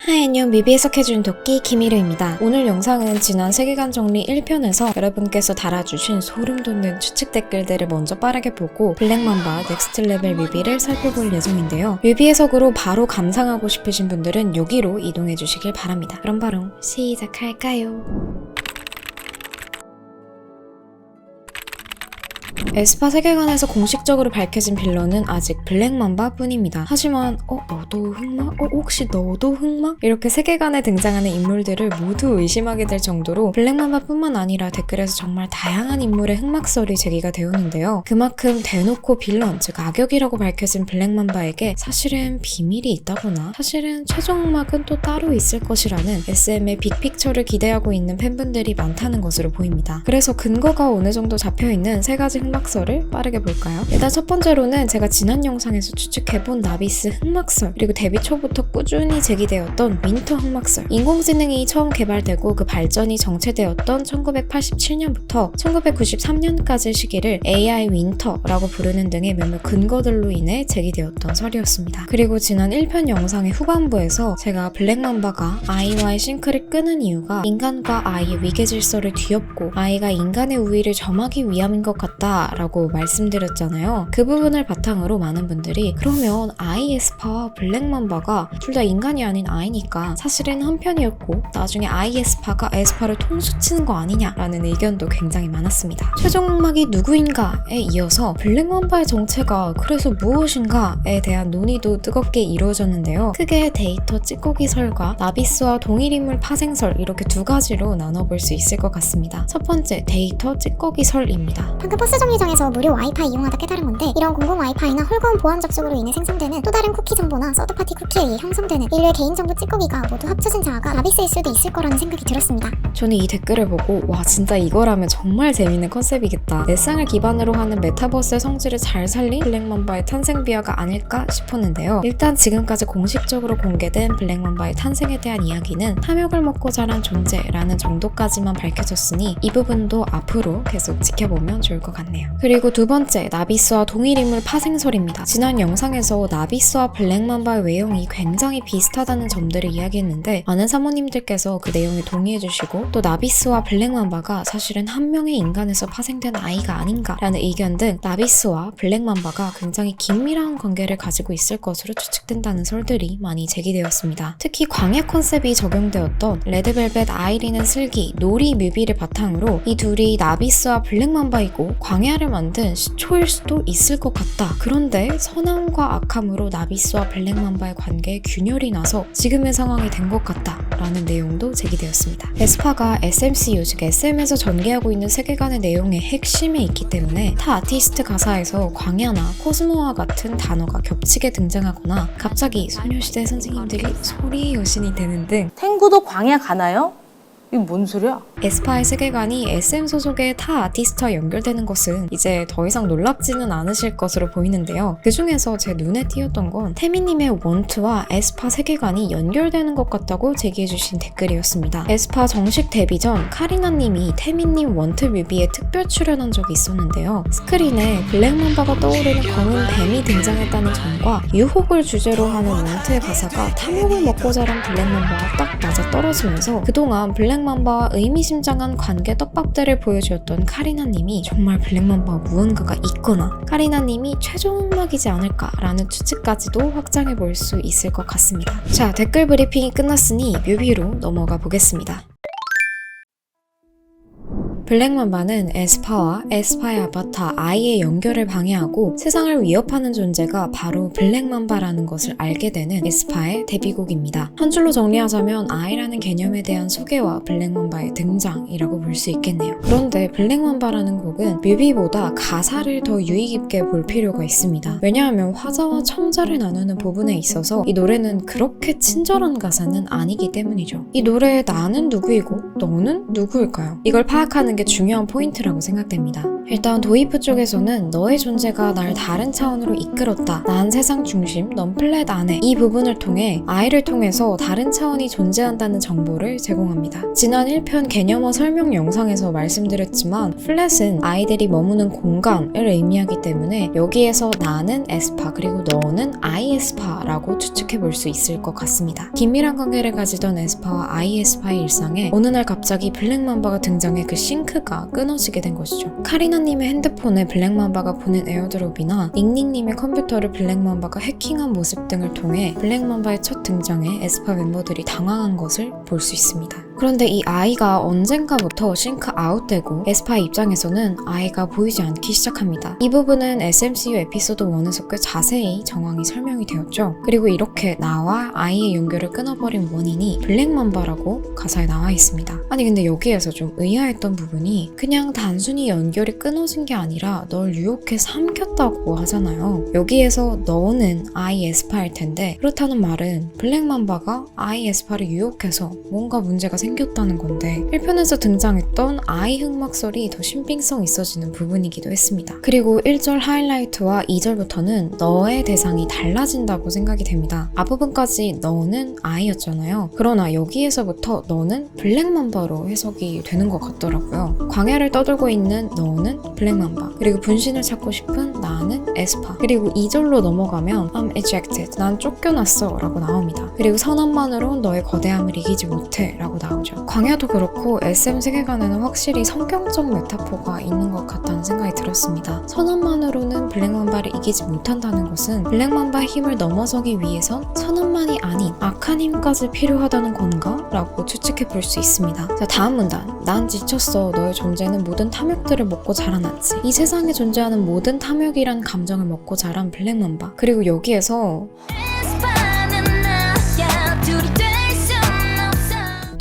하이 안녕, 뮤비 해석해주는 도끼 김희루입니다. 오늘 영상은 지난 세계관 정리 1편에서 여러분께서 달아주신 소름돋는 추측 댓글들을 먼저 빠르게 보고 블랙맘바 넥스트 레벨 뮤비를 살펴볼 예정인데요. 뮤비 해석으로 바로 감상하고 싶으신 분들은 여기로 이동해주시길 바랍니다. 그럼 바로 시작할까요? 에스파 세계관에서 공식적으로 밝혀진 빌런은 아직 블랙맘바 뿐입니다. 하지만 너도 흑막? 혹시 너도 흑막? 이렇게 세계관에 등장하는 인물들을 모두 의심하게 될 정도로 블랙맘바 뿐만 아니라 댓글에서 정말 다양한 인물의 흑막설이 제기가 되었는데요. 그만큼 대놓고 빌런, 즉 악역이라고 밝혀진 블랙맘바에게 사실은 비밀이 있다거나 사실은 최종 흑막은 또 따로 있을 것이라는 SM의 빅픽처를 기대하고 있는 팬분들이 많다는 것으로 보입니다. 그래서 근거가 어느 정도 잡혀있는 세 가지 흑막설을 빠르게 볼까요? 일단 첫 번째로는 제가 지난 영상에서 추측해본 나비스 흑막설, 그리고 데뷔 초부터 꾸준히 제기되었던 윈터 흑막설, 인공지능이 처음 개발되고 그 발전이 정체되었던 1987년부터 1993년까지 시기를 AI 윈터라고 부르는 등의 몇몇 근거들로 인해 제기되었던 설이었습니다. 그리고 지난 1편 영상의 후반부에서 제가 블랙맘바가 아이와의 싱크를 끄는 이유가 인간과 아이의 위계 질서를 뒤엎고 아이가 인간의 우위를 점하기 위함인 것 같다 라고 말씀드렸잖아요. 그 부분을 바탕으로 많은 분들이 그러면 아이 에스파와 블랙맘바가 둘 다 인간이 아닌 아이니까 사실은 한 편이었고 나중에 아이 에스파가 에스파를 통수치는 거 아니냐라는 의견도 굉장히 많았습니다. 최종 흑막이 누구인가에 이어서 블랙맘바의 정체가 그래서 무엇인가에 대한 논의도 뜨겁게 이루어졌는데요. 크게 데이터 찌꺼기설과 나비스와 동일인물 파생설, 이렇게 두 가지로 나눠볼 수 있을 것 같습니다. 첫 번째, 데이터 찌꺼기설입니다. 방금 버스 정류장에서 무료 와이파이 이용하다 깨달은 건데, 이런 공공 와이파이나 헐거운 보안 접속으로 인해 생성되는 또 다른 쿠키 정보나 서드파티 쿠키에 의해 형성되는 인류의 개인정보 찌꺼기가 모두 합쳐진 자아가 나비스일 수도 있을 거라는 생각이 들었습니다. 저는 이 댓글을 보고 와, 진짜 이거라면 정말 재밌는 컨셉이겠다. 넷상을 기반으로 하는 메타버스의 성질을 잘 살린 블랙맘바의 탄생 비화가 아닐까 싶었는데요. 일단 지금까지 공식적으로 공개된 블랙맘바의 탄생에 대한 이야기는 탐욕을 먹고 자란 존재라는 정도까지만 밝혀졌으니 이 부분도 앞으로 계속 지켜보면 좋을 것 같네요. 그리고 두 번째, 나비스와 동일인물 파생설입니다. 지난 영상에서 나비스와 블랙맘바의 외형이 굉장히 비슷하다는 점들을 이야기했는데 많은 사모님들께서 그 내용에 동의해주시고 또 나비스와 블랙맘바가 사실은 한 명의 인간에서 파생된 아이가 아닌가라는 의견 등 나비스와 블랙맘바가 굉장히 긴밀한 관계를 가지고 있을 것으로 추측된다는 설들이 많이 제기되었습니다. 특히 광야 컨셉이 적용되었던 레드벨벳 아이린의 슬기, 노리 뮤비를 바탕으로 이 둘이 나비스와 블랙맘바이고 광야를 만든 시초일 수도 있을 것 같다. 그런데 선함과 악함으로 나비스와 블랙맘바의 관계에 균열이 나서 지금의 상황이 된 것 같다 라는 내용도 제기되었습니다. 에스파가 SMCU, 즉 SM에서 전개하고 있는 세계관의 내용의 핵심에 있기 때문에 타 아티스트 가사에서 광야나 코스모와 같은 단어가 겹치게 등장하거나 갑자기 소녀시대 선생님들이 소리의 여신이 되는 등 탱구도 광야 가나요? 이게 뭔 소리야? 에스파의 세계관이 SM 소속의 타 아티스트와 연결되는 것은 이제 더 이상 놀랍지는 않으실 것으로 보이는데요. 그 중에서 제 눈에 띄었던 건 태미님의 원트와 에스파 세계관이 연결되는 것 같다고 제기해주신 댓글이었습니다. 에스파 정식 데뷔 전 카리나님이 태미님 원트 뮤비에 특별 출연한 적이 있었는데요. 스크린에 블랙맘바가 떠오르는 검은 뱀이 등장했다는 점과 유혹을 주제로 하는 원트의 가사가 탐욕을 먹고 자란 블랙맘바와 딱 맞아 떨어지면서 그동안 블랙맘바와 의미심장한 관계 떡밥들을 보여주었던 카리나님이 정말 블랙맘바와 무언가가 있거나 카리나님이 최종 흑막이지 않을까라는 추측까지도 확장해볼 수 있을 것 같습니다. 자, 댓글 브리핑이 끝났으니 뮤비로 넘어가 보겠습니다. 블랙맘바는 에스파와 에스파의 아바타 아이의 연결을 방해하고 세상을 위협하는 존재가 바로 블랙맘바라는 것을 알게 되는 에스파의 데뷔곡입니다. 한 줄로 정리하자면 아이라는 개념에 대한 소개와 블랙맘바의 등장이라고 볼 수 있겠네요. 그런데 블랙맘바라는 곡은 뮤비보다 가사를 더 유의 깊게 볼 필요가 있습니다. 왜냐하면 화자와 청자를 나누는 부분에 있어서 이 노래는 그렇게 친절한 가사는 아니기 때문이죠. 이 노래의 나는 누구이고 너는 누구일까요? 이걸 파악하는 게 게 중요한 포인트라고 생각됩니다. 일단 도이프 쪽에서는 너의 존재가 날 다른 차원으로 이끌었다. 난 세상 중심, 넌 플랫 안에. 이 부분을 통해 I를 통해서 다른 차원이 존재한다는 정보를 제공합니다. 지난 1편 개념어 설명 영상에서 말씀드렸지만 플랫은 아이들이 머무는 공간을 의미하기 때문에 여기에서 나는 에스파 그리고 너는 I 에스파라고 추측해 볼 수 있을 것 같습니다. 긴밀한 관계를 가지던 에스파와 I 에스파의 일상에 어느 날 갑자기 블랙맘바가 등장해 그 싱크가 끊어지게 된 것이죠. 카리나님의 핸드폰에 블랙맘바가 보낸 에어드롭이나 닝닝님의 컴퓨터를 블랙맘바가 해킹한 모습 등을 통해 블랙맘바의 첫 등장에 에스파 멤버들이 당황한 것을 볼 수 있습니다. 그런데 이 아이가 언젠가부터 싱크 아웃되고 에스파의 입장에서는 아이가 보이지 않기 시작합니다. 이 부분은 SMCU 에피소드 1에서 꽤 자세히 정황이 설명이 되었죠. 그리고 이렇게 나와 아이의 연결을 끊어버린 원인이 블랙맘바라고 가사에 나와 있습니다. 아니 근데 여기에서 좀 의아했던 부분이 그냥 단순히 연결이 끊어진 게 아니라 널 유혹해 삼켰다고 하잖아요. 여기에서 너는 아이 에스파일 텐데 그렇다는 말은 블랙맘바가 아이 에스파를 유혹해서 뭔가 문제가 생겼다는 건데 1편에서 등장했던 아이 흑막설이 더 신빙성 있어지는 부분이기도 했습니다. 그리고 1절 하이라이트와 2절부터는 너의 대상이 달라진다고 생각이 됩니다. 앞부분까지 너는 아이였잖아요. 그러나 여기에서부터 너는 블랙맘바로 해석이 되는 것 같더라고요. 광야를 떠돌고 있는 너는 블랙맘바, 그리고 분신을 찾고 싶은 나는 에스파, 그리고 2절로 넘어가면 I'm ejected, 난 쫓겨났어 라고 나옵니다. 그리고 선함만으로 너의 거대함을 이기지 못해 라고 나오죠. 광야도 그렇고 SM 세계관에는 확실히 성경적 메타포가 있는 것 같다는 생각이 들었습니다. 선함만으로는 블랙맘바를 이기지 못한다는 것은 블랙맘바의 힘을 넘어서기 위해선 선함만이 아닌 악한 힘까지 필요하다는 건가? 라고 추측해 볼 수 있습니다. 자, 다음 문단. 난 지쳤어. 너의 존재는 모든 탐욕들을 먹고 자라났지. 이 세상에 존재하는 모든 탐욕이란 감정을 먹고 자란 블랙맘바. 그리고 여기에서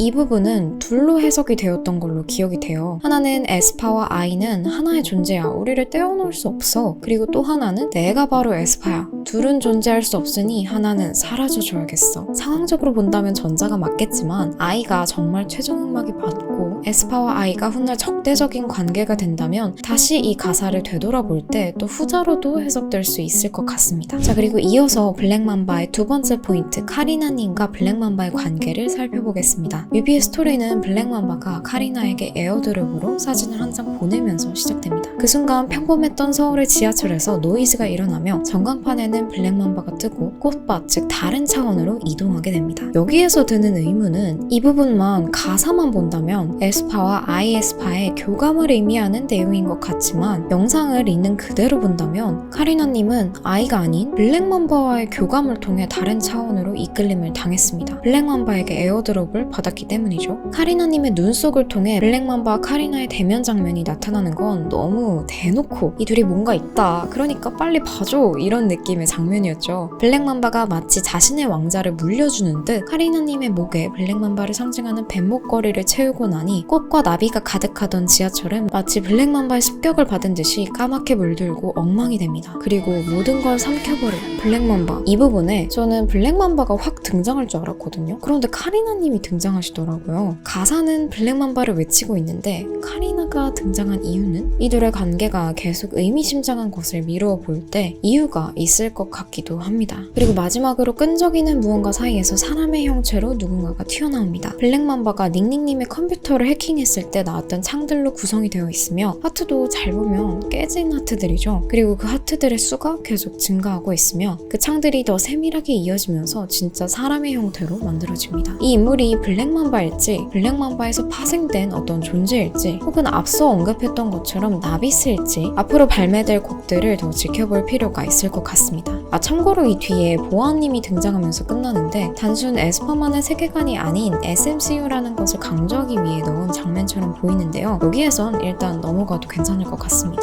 이 부분은 둘로 해석이 되었던 걸로 기억이 돼요. 하나는 에스파와 아이는 하나의 존재야. 우리를 떼어놓을 수 없어. 그리고 또 하나는 내가 바로 에스파야. 둘은 존재할 수 없으니 하나는 사라져줘야겠어. 상황적으로 본다면 전자가 맞겠지만 아이가 정말 최종 흑막이 맞고 에스파와 아이가 훗날 적대적인 관계가 된다면 다시 이 가사를 되돌아볼 때 또 후자로도 해석될 수 있을 것 같습니다. 자, 그리고 이어서 블랙맘바의 두 번째 포인트, 카리나님과 블랙맘바의 관계를 살펴보겠습니다. 뮤비의 스토리는 블랙맘바가 카리나에게 에어드롭으로 사진을 한 장 보내면서 시작됩니다. 그 순간 평범했던 서울의 지하철에서 노이즈가 일어나며 전광판에는 블랙맘바가 뜨고 꽃밭, 즉 다른 차원으로 이동하게 됩니다. 여기에서 드는 의문은 이 부분만 가사만 본다면 에스파와 아이 에스파의 교감을 의미하는 내용인 것 같지만 영상을 있는 그대로 본다면 카리나님은 아이가 아닌 블랙맘바와의 교감을 통해 다른 차원으로 이끌림을 당했습니다. 블랙맘바에게 에어드롭을 받았기 때문이죠. 카리나님의 눈 속을 통해 블랙맘바와 카리나의 대면 장면이 나타나는 건 너무 대놓고 이 둘이 뭔가 있다, 그러니까 빨리 봐줘, 이런 느낌의 장면이었죠. 블랙맘바가 마치 자신의 왕자를 물려주는 듯 카리나님의 목에 블랙맘바를 상징하는 뱀목걸이를 채우고 나니 꽃과 나비가 가득하던 지하철은 마치 블랙맘바의 습격을 받은 듯이 까맣게 물들고 엉망이 됩니다. 그리고 모든 걸 삼켜버린 블랙맘바. 이 부분에 저는 블랙맘바가 확 등장할 줄 알았거든요. 그런데 카리나님이 등장하시더라고요. 가사는 블랙맘바를 외치고 있는데 카리나가 등장한 이유는 이들의 관계가 계속 의미심장한 것을 미루어 볼 때 이유가 있을 것 같기도 합니다. 그리고 마지막으로 끈적이는 무언가 사이에서 사람의 형체로 누군가가 튀어나옵니다. 블랙맘바가 닝닝님의 컴퓨터를 해킹했을 때 나왔던 창들로 구성이 되어 있으며 하트도 잘 보면 깨진 하트들이죠. 그리고 그 하트들의 수가 계속 증가하고 있으며 그 창들이 더 세밀하게 이어지면서 진짜 사람의 형태로 만들어집니다. 이 인물이 블랙맘바일지 블랙맘바에서 파생된 어떤 존재일지 혹은 앞서 언급했던 것처럼 나비스일지 앞으로 발매될 곡들을 더 지켜볼 필요가 있을 것 같습니다. 참고로 이 뒤에 보아님이 등장하면서 끝나는데 단순 에스파만의 세계관이 아닌 SMCU라는 것을 강조하기 위해 넣은 장면처럼 보이는데요. 여기에선 일단 넘어가도 괜찮을 것 같습니다.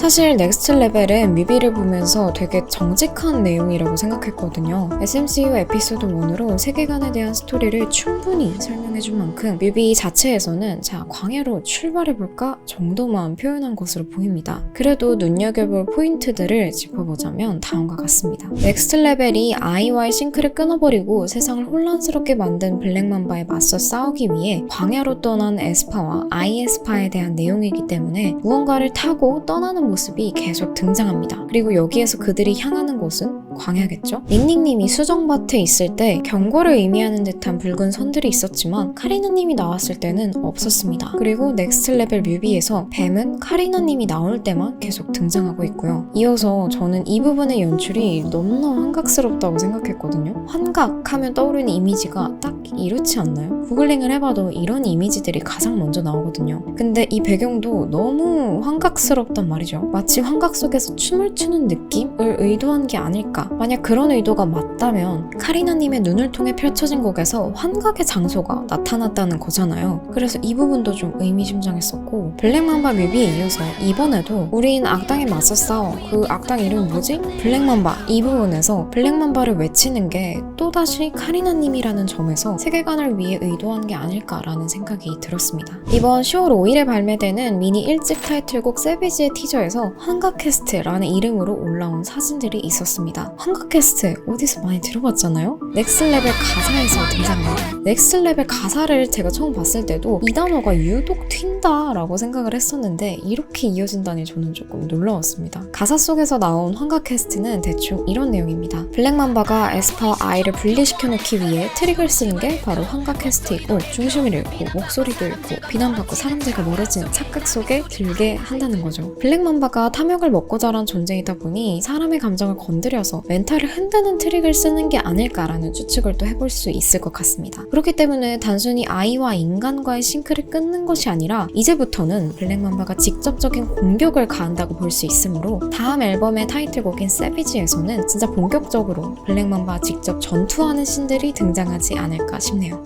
사실 넥스트 레벨은 뮤비를 보면서 되게 정직한 내용이라고 생각했거든요. SMCU 에피소드 1으로 세계관에 대한 스토리를 충분히 설명해준 만큼 뮤비 자체에서는 자, 광야로 출발해볼까 정도만 표현한 것으로 보입니다. 그래도 눈여겨볼 포인트들을 짚어보자면 다음과 같습니다. 넥스트 레벨이 아이와의 싱크를 끊어버리고 세상을 혼란스럽게 만든 블랙맘바에 맞서 싸우기 위해 광야로 떠난 에스파와 아이 에스파에 대한 내용이기 때문에 무언가를 타고 떠나는 모습이 계속 등장합니다. 그리고 여기에서 그들이 향하는 곳은 광야겠죠? 닝닝님이 수정밭에 있을 때 경고를 의미하는 듯한 붉은 선들이 있었지만 카리나님이 나왔을 때는 없었습니다. 그리고 넥스트 레벨 뮤비에서 뱀은 카리나님이 나올 때만 계속 등장하고 있고요. 이어서 저는 이 부분의 연출이 너무나 환각스럽다고 생각했거든요. 환각하면 떠오르는 이미지가 딱 이렇지 않나요? 구글링을 해봐도 이런 이미지들이 가장 먼저 나오거든요. 근데 이 배경도 너무 환각스럽단 말이죠. 마치 환각 속에서 춤을 추는 느낌을 의도한 게 아닐까. 만약 그런 의도가 맞다면 카리나님의 눈을 통해 펼쳐진 곡에서 환각의 장소가 나타났다는 거잖아요. 그래서 이 부분도 좀 의미심장했었고 블랙맘바 뮤비에 이어서 이번에도 우린 악당에 맞서 싸워. 그 악당 이름이 뭐지? 블랙맘바. 이 부분에서 블랙맘바를 외치는 게 또다시 카리나님이라는 점에서 세계관을 위해 의도한 게 아닐까라는 생각이 들었습니다. 이번 10월 5일에 발매되는 미니 1집 타이틀곡 세비지의 티저에서 환각캐스트라는 이름으로 올라온 사진들이 있었습니다. 환각캐스트 어디서 많이 들어봤잖아요? 넥스트 레벨 가사에서 등장합니다. 넥스트 레벨 가사를 제가 처음 봤을 때도 이 단어가 유독 튄다 라고 생각을 했었는데 이렇게 이어진다니 저는 조금 놀라웠습니다. 가사 속에서 나온 환각캐스트는 대충 이런 내용입니다. 블랙맘바가 에스파와 아이를 분리시켜 놓기 위해 트릭을 쓰는 게 바로 환각캐스트이고 중심을 잃고 목소리도 잃고 비난받고 사람들과 멀어지는 착각 속에 들게 한다는 거죠. 블랙맘바가 탐욕을 먹고 자란 존재이다 보니 사람의 감정을 건드려서 멘탈을 흔드는 트릭을 쓰는 게 아닐까라는 추측을 또 해볼 수 있을 것 같습니다. 그렇기 때문에 단순히 아이와 인간과의 싱크를 끊는 것이 아니라 이제부터는 블랙맘바가 직접적인 공격을 가한다고 볼 수 있으므로 다음 앨범의 타이틀곡인 세비지에서는 진짜 본격적으로 블랙맘바와 직접 전투하는 씬들이 등장하지 않을까 싶네요.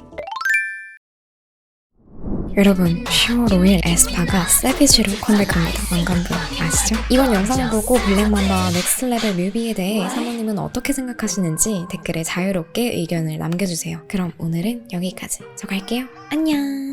여러분, 10월 5일 에스파가 세비지로 컴백합니다. 왕관분 아시죠? 이번 영상을 보고 블랙맘바와 넥스트 레벨 뮤비에 대해 사모님은 어떻게 생각하시는지 댓글에 자유롭게 의견을 남겨주세요. 그럼 오늘은 여기까지. 저 갈게요. 안녕.